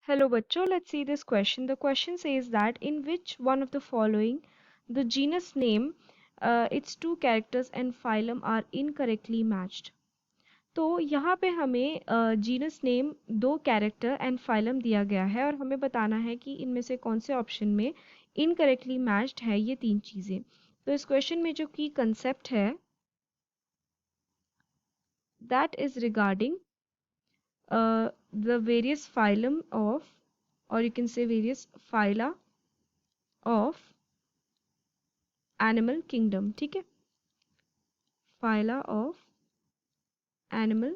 Hello, bachcho. Let's see this question. The question says that in which one of the following the genus name, its two characters and phylum are incorrectly matched. तो यहाँ पे हमें genus name दो character and phylum दिया गया है और हमें बताना है कि इनमें से कौन से ऑप्शन में इनकरेक्टली मैच्ड है ये तीन चीज़ें। तो इस क्वेश्चन में जो की कंसेप्ट है that is regarding the various phylum of, or you can say various phyla of animal kingdom. ठीक है, phyla of animal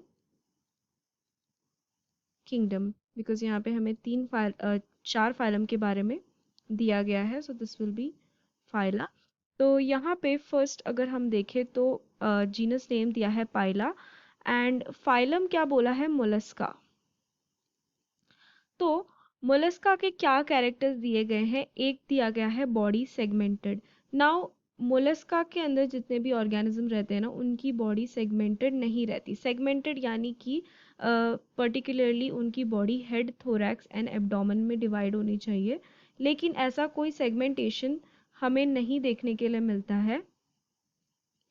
kingdom, because यहाँ पे हमें चार फाइलम के बारे में दिया गया है, so this will be phyla. तो यहाँ पे फर्स्ट अगर हम देखें तो जीनस नेम दिया है पाइला एंड फाइलम क्या बोला है, मोलस्का. तो मोलस्का के क्या कैरेक्टर्स दिए गए हैं, एक दिया गया है बॉडी सेगमेंटेड. नाउ मोलस्का के अंदर जितने भी ऑर्गेनिज्म रहते हैं ना उनकी बॉडी सेगमेंटेड नहीं रहती. सेगमेंटेड यानी कि पर्टिकुलरली उनकी body head, thorax and abdomen में डिवाइड होनी चाहिए, लेकिन ऐसा कोई सेगमेंटेशन हमें नहीं देखने के लिए मिलता है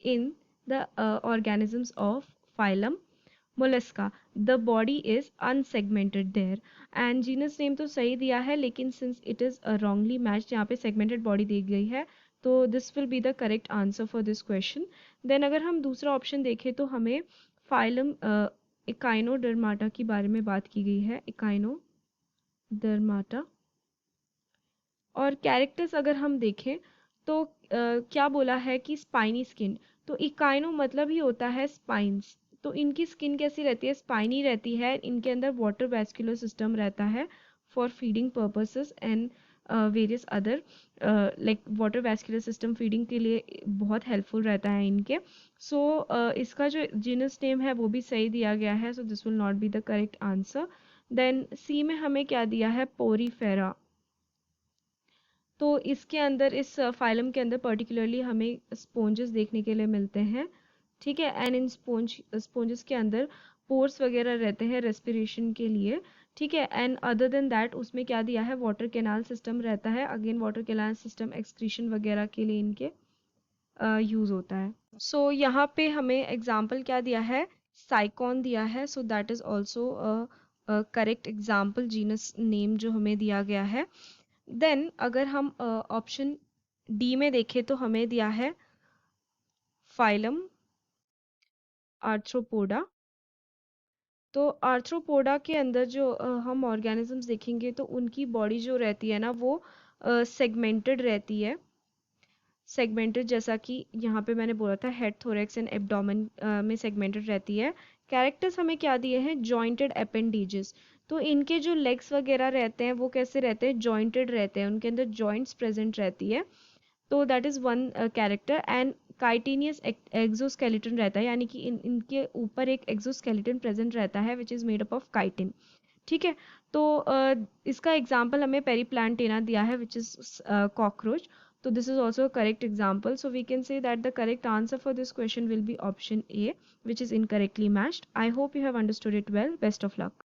in the organisms of phylum mollusca. The body is unsegmented there and genus name तो सही दिया है, लेकिन since it is wrongly matched, यहाँ पे सेगमेंटेड बॉडी दी गई है, तो this will be the correct answer for this question. Then अगर हम दूसरा ऑप्शन देखें तो हमें फाइलम इकाइनोडर्माटा के बारे में बात की गई है, इकाइनोडर्माटा. और कैरेक्टर्स अगर हम देखें तो क्या बोला है कि स्पाइनी स्किन. तो इकाइनो मतलब ही होता है स्पाइंस. तो इनकी स्किन कैसी रहती है, स्पाइनी रहती है. इनके अंदर वाटर वैस्कुलर सिस्टम रहता है for feeding purposes and various other, like water vascular system feeding के लिए बहुत हेल्पफुल रहता है इनके. सो इसका जो जीनस नेम है वो भी सही दिया गया है, so this will not be the correct answer. Then c में हमें क्या दिया है, पोरीफेरा. तो इसके अंदर, इस फाइलम के अंदर पर्टिकुलरली हमें स्पॉन्जेस देखने के लिए मिलते हैं. ठीक है, एंड इन स्पॉन्जेस के अंदर पोर्स वगैरह रहते हैं रेस्पिरेशन के लिए. ठीक है, एंड अदर देन दैट उसमें क्या दिया है, वाटर कैनाल सिस्टम रहता है. Again water canal system excretion वगैरह के लिए इनके यूज होता है. सो यहाँ पे हमें एग्जाम्पल क्या दिया है, साइकॉन दिया है. So that is also correct example genus name जो हमें दिया गया है. देन अगर हम ऑप्शन डी में देखें तो हमें दिया है फाइलम आर्थ्रोपोडा. तो आर्थ्रोपोडा के अंदर जो हम ऑर्गेनिजम्स देखेंगे तो उनकी बॉडी जो रहती है ना वो सेगमेंटेड रहती है. सेगमेंटेड जैसा कि यहाँ पे मैंने बोला था, हेड, थोरैक्स एंड एब्डोमेन में सेगमेंटेड रहती है. कैरेक्टर्स हमें क्या दिए हैं, जॉइंटेड अपेंडेजेस. तो इनके जो लेग्स वगैरह रहते हैं वो कैसे रहते हैं, जॉइंटेड रहते हैं, उनके अंदर जॉइंट्स प्रेजेंट रहती है. तो that is one character. And chitinous exoskeleton रहता है, यानी कि इनके ऊपर एक एक्सोस्केलेटन प्रेजेंट रहता है which is made up of chitin. ठीक है, तो इसका एग्जाम्पल हमें पेरीप्लांटेना दिया है which is cockroach. So this is also a correct example. So we can say that the correct answer for this question will be option A, which is incorrectly matched. I hope you have understood it well. Best of luck.